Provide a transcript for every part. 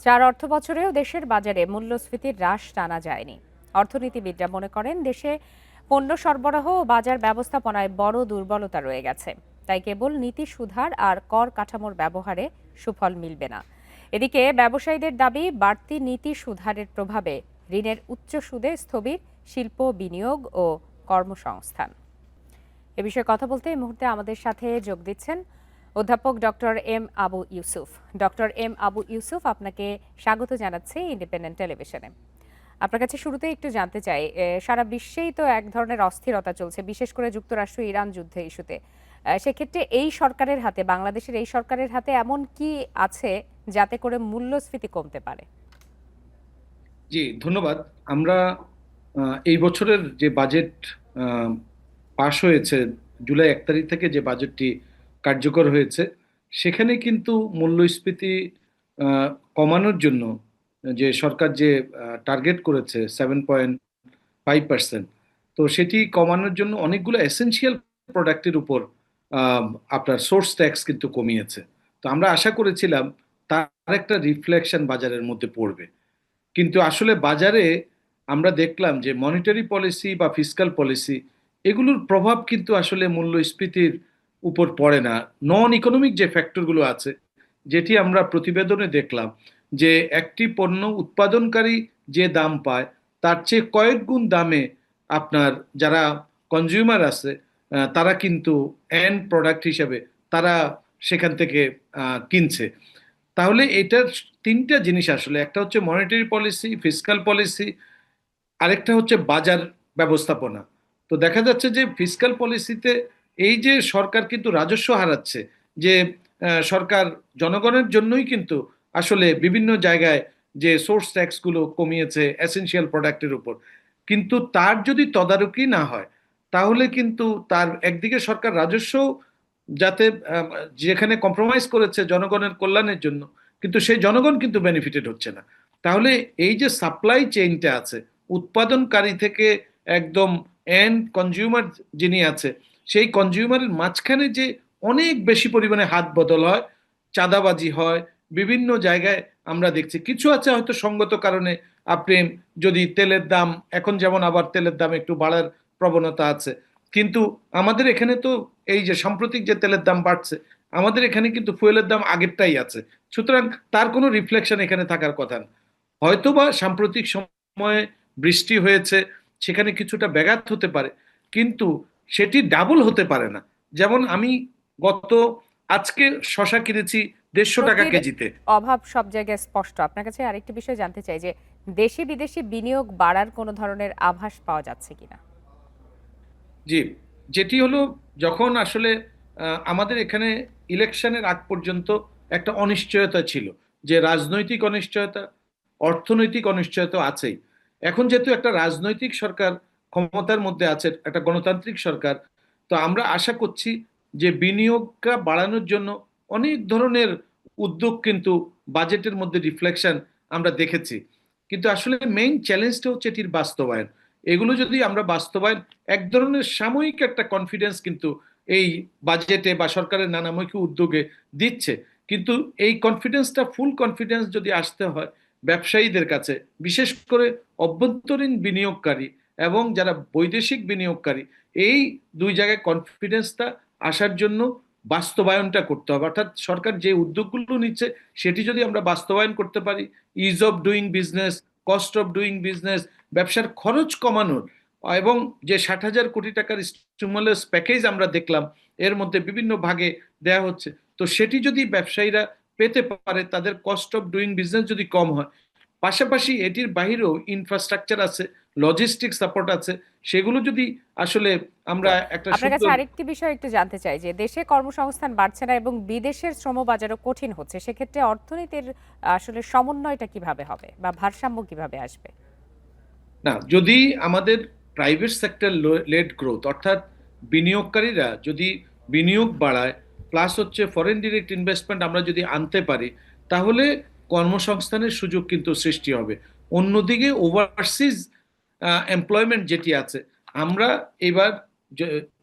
চার অর্থবছরেও দেশের বাজারে মূল্যস্ফীতির হ্রাস টানা যায়নি। অর্থনীতিবিদরা মনে করেন দেশে পণ্য সরবরাহ ও বাজার ব্যবস্থাপনায় বড় দুর্বলতা রয়ে গেছে। তাই কেবল নীতি সুধার আর কর কাঠামোর ব্যবহারে সুফল মিলবে না। এদিকে ব্যবসায়ীদের দাবি, বাড়তি নীতি সুধারের প্রভাবে ঋণের উচ্চ সুদে স্থবির শিল্প, বিনিয়োগ ও কর্মসংস্থান। এ বিষয়ে কথা বলতে এই মুহূর্তে আমাদের সাথে যোগ দিচ্ছেন অধ্যাপক doctor M Abu Yusuf. Doctor M Abu Yusuf, আপনাকে স্বাগত জানাচ্ছি ইন্ডিপেন্ডেন্ট টেলিভিশনে। আপনার কাছে শুরুতে একটু জানতে চাই, সারা বিশ্বেই তো এক ধরনের অস্থিরতা চলছে, বিশেষ করে যুক্তরাষ্ট্র ইরান যুদ্ধ ইস্যুতে। সেক্ষেত্রে এই সরকারের হাতে, বাংলাদেশের এই সরকারের হাতে এমন কি আছে যাতে করে মূল্যস্ফীতি কমতে পারে? জি, ধন্যবাদ। আমরা এই বছরের যে বাজেট পাশ হয়েছে, জুলাই 1 তারিখ থেকে যে বাজেটটি কার্যকর হয়েছে, সেখানে কিন্তু মূল্যস্ফীতি আহ, কমানোর জন্য যে সরকার যে টার্গেট করেছে 7.5%, তো সেটি কমানোর জন্য অনেকগুলো এসেনশিয়াল প্রোডাক্টের উপর আহ, আপনার সোর্স ট্যাক্স কিন্তু কমিয়েছে। তো আমরা আশা করেছিলাম তার একটা রিফ্লেকশন বাজারের মধ্যে পড়বে, কিন্তু আসলে বাজারে আমরা দেখলাম যে মনিটারি পলিসি বা ফিসকাল পলিসি, এগুলোর প্রভাব কিন্তু আসলে মূল্যস্ফীতির উপর পড়ে না। নন ইকোনমিক যে ফ্যাক্টরগুলো আছে, যেটি আমরা প্রতিবেদনে দেখলাম, যে একটি পণ্য উৎপাদনকারী যে দাম পায় তার চেয়ে কয়েক গুণ দামে আপনার যারা কনজিউমার আছে, তারা কিন্তু এন্ড প্রোডাক্ট হিসেবে তারা সেখান থেকে কিনছে। তাহলে এটার তিনটা জিনিস আসলে, একটা হচ্ছে মনিটারি পলিসি, ফিসকাল পলিসি, আরেকটা হচ্ছে বাজার ব্যবস্থাপনা। তো দেখা যাচ্ছে যে ফিসকাল পলিসিতে এই যে সরকার কিন্তু রাজস্ব হারাচ্ছে, যে সরকার জনগণের জন্যই কিন্তু আসলে বিভিন্ন জায়গায় যে সোর্স ট্যাক্স গুলো কমিয়েছে এসেনশিয়াল প্রোডাক্টের উপর, কিন্তু তার যদি তদারকি না হয়, তাহলে কিন্তু তার একদিকে সরকার রাজস্ব যাতে যেখানে কম্প্রোমাইজ করেছে জনগণের কল্যাণের জন্য, কিন্তু সেই জনগণ কিন্তু বেনিফিটেড হচ্ছে না। তাহলে এই যে সাপ্লাই চেইনটা আছে, উৎপাদনকারী থেকে একদম এন্ড কনজিউমার যিনি আছে, সেই কনজিউমারের মাঝখানে যে অনেক বেশি পরিমাণে হাত বদল হয়, চাঁদাবাজি হয় বিভিন্ন জায়গায়। আমরা দেখছি কিছু আছে হয়তো সঙ্গত কারণে, আপনি যদি তেলের দাম এখন যেমন আবার তেলের দাম একটু বাড়ার প্রবণতা আছে, কিন্তু আমাদের এখানে তো এই যে সাম্প্রতিক যে তেলের দাম বাড়ছে, আমাদের এখানে কিন্তু ফুয়েলের দাম আগেরটাই আছে। সুতরাং তার কোনো রিফ্লেকশন এখানে থাকার কথা না। হয়তোবা সাম্প্রতিক সময়ে বৃষ্টি হয়েছে, সেখানে কিছুটা ব্যাঘাত হতে পারে, কিন্তু সেটি ডাবল হতে পারে না। যেমন আমি গত আজকে শশা কিনেছি 150 টাকা প্রতির কেজিতে। অভাব সব জায়গায় স্পষ্ট। আপনার কাছে আরেকটি বিষয় জানতে চাই যে দেশি বিদেশি বিনিয়োগ বাড়ার কোনো ধরনের আভাস পাওয়া যাচ্ছে কিনা? জি, যেটি হলো, যখন আসলে আমাদের এখানে ইলেকশনের আগ পর্যন্ত একটা অনিশ্চয়তা ছিল, যে রাজনৈতিক অনিশ্চয়তা, অর্থনৈতিক অনিশ্চয়তা আছেই। এখন যেহেতু একটা রাজনৈতিক সরকার ক্ষমতার মধ্যে আছে, একটা গণতান্ত্রিক সরকার, তো আমরা আশা করছি যে বিনিয়োগটা বাড়ানোর জন্য অনেক ধরনের উদ্যোগ কিন্তু বাজেটের মধ্যে রিফ্লেকশন আমরা দেখেছি। কিন্তু আসলে মেইন চ্যালেঞ্জটা হচ্ছে এটির বাস্তবায়ন। এগুলো যদি আমরা বাস্তবায়ন, এক ধরনের সাময়িক একটা কনফিডেন্স কিন্তু এই বাজেটে বা সরকারের নানামুখী উদ্যোগে দিচ্ছে, কিন্তু এই কনফিডেন্সটা ফুল কনফিডেন্স যদি আসতে হয় ব্যবসায়ীদের কাছে, বিশেষ করে অভ্যন্তরীণ বিনিয়োগকারী এবং যারা বৈদেশিক বিনিয়োগকারী, এই দুই জায়গায় কনফিডেন্সটা আসার জন্য বাস্তবায়নটা করতে হবে। অর্থাৎ সরকার যে উদ্যোগগুলো নিচ্ছে সেটি যদি আমরা বাস্তবায়ন করতে পারি, is of doing business, cost of doing business, ব্যবসার খরচ কমানোর, এবং যে 60,000 কোটি টাকার স্টিমুলাস প্যাকেজ আমরা দেখলাম, এর মধ্যে বিভিন্ন ভাগে দেয়া হচ্ছে, তো সেটি যদি ব্যবসায়ীরা পেতে পারে, তাদের কস্ট অফ ডুইং বিজনেস যদি কম হয়, পাশাপাশি এটির বাহিরেও ইনফ্রাস্ট্রাকচার আছে, লজিস্টিক সাপোর্ট আছে, সেগুলো যদি আসলে আমরা একটা আপনার কাছে সুন্দর। আরেকটি বিষয় একটু জানতে চাই যে দেশে কর্মসংস্থান বাড়ছে না এবং বিদেশের শ্রমবাজারও কঠিন হচ্ছে, সেক্ষেত্রে অর্থনীতির আসলে সমন্বয়টা কিভাবে হবে বা ভারসাম্য কিভাবে আসবে? না, যদি আমাদের প্রাইভেট সেক্টর লেড গ্রোথ, অর্থাৎ বিনিয়োগকারীরা যদি বিনিয়োগ বাড়ায়, প্লাস হচ্ছে ফরেন ডিরেক্ট ইনভেস্টমেন্ট আমরা যদি আনতে পারি, তাহলে কর্মসংস্থানের সুযোগ কিন্তু সৃষ্টি হবে। অন্যদিকে ওভারসিজ এমপ্লয়মেন্ট যেটি আছে, আমরা এবার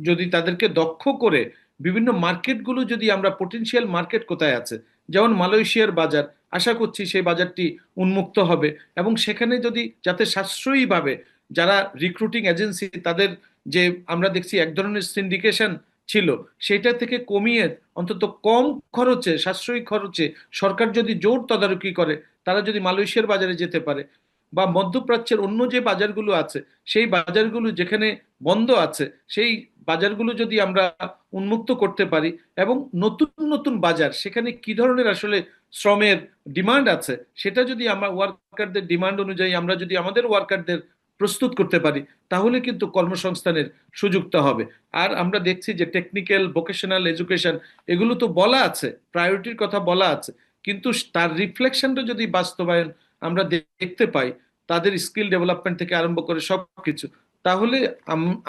যদি তাদেরকে দক্ষ করে বিভিন্ন মার্কেটগুলো, যদি আমরা পোটেনশিয়াল মার্কেট কোথায় আছে, যেমন মালয়েশিয়ার বাজার, আশা করছি সেই বাজারটি উন্মুক্ত হবে এবং সেখানে যদি যাতে সাশ্রয়ীভাবে যারা রিক্রুটিং এজেন্সি তাদের যে আমরা দেখছি এক ধরনের সিন্ডিকেশন ছিল সেটা থেকে কমিয়ে অন্তত কম খরচে সাশ্রয়ী খরচে সরকার যদি জোর তদারকি করে, তারা যদি মালয়েশিয়ার বাজারে যেতে পারে বা মধ্যপ্রাচ্যের অন্য যে বাজারগুলো আছে সেই বাজারগুলো যেখানে বন্ধ আছে সেই বাজারগুলো যদি আমরা উন্মুক্ত করতে পারি এবং নতুন নতুন বাজার সেখানে কি ধরনের আসলে শ্রমের ডিমান্ড আছে সেটা যদি আমরা ওয়ার্কারদের ডিমান্ড অনুযায়ী আমরা যদি আমাদের ওয়ার্কারদের প্রস্তুত করতে পারি তাহলে কিন্তু কর্মসংস্থানের সুযোগটা হবে। আর আমরা দেখছি যে টেকনিক্যাল ভোকেশনাল এডুকেশন এগুলো তো বলা আছে, প্রায়োরিটির কথা বলা আছে, কিন্তু তার রিফ্লেকশনটা যদি বাস্তবায়ন আমরা দেখতে পাই তাদের স্কিল ডেভেলপমেন্ট থেকে আরম্ভ করে সবকিছু, তাহলে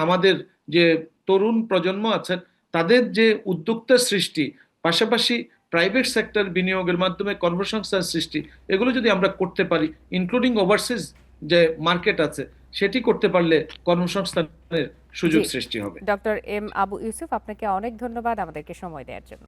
আমাদের যে তরুণ প্রজন্ম আছেন তাদের যে উদ্যোক্তা সৃষ্টি পাশাপাশি প্রাইভেট সেক্টর বিনিয়োগের মাধ্যমে কর্মসংস্থান সৃষ্টি এগুলো যদি আমরা করতে পারি ইনক্লুডিং ওভারসিজ যে মার্কেট আছে সেটি করতে পারলে কর্মসংস্থানের সুযোগ জি, সৃষ্টি হবে। ডক্টর এম আবু ইউসুফ, আপনাকে অনেক ধন্যবাদ আমাদেরকে সময় দেওয়ার জন্য।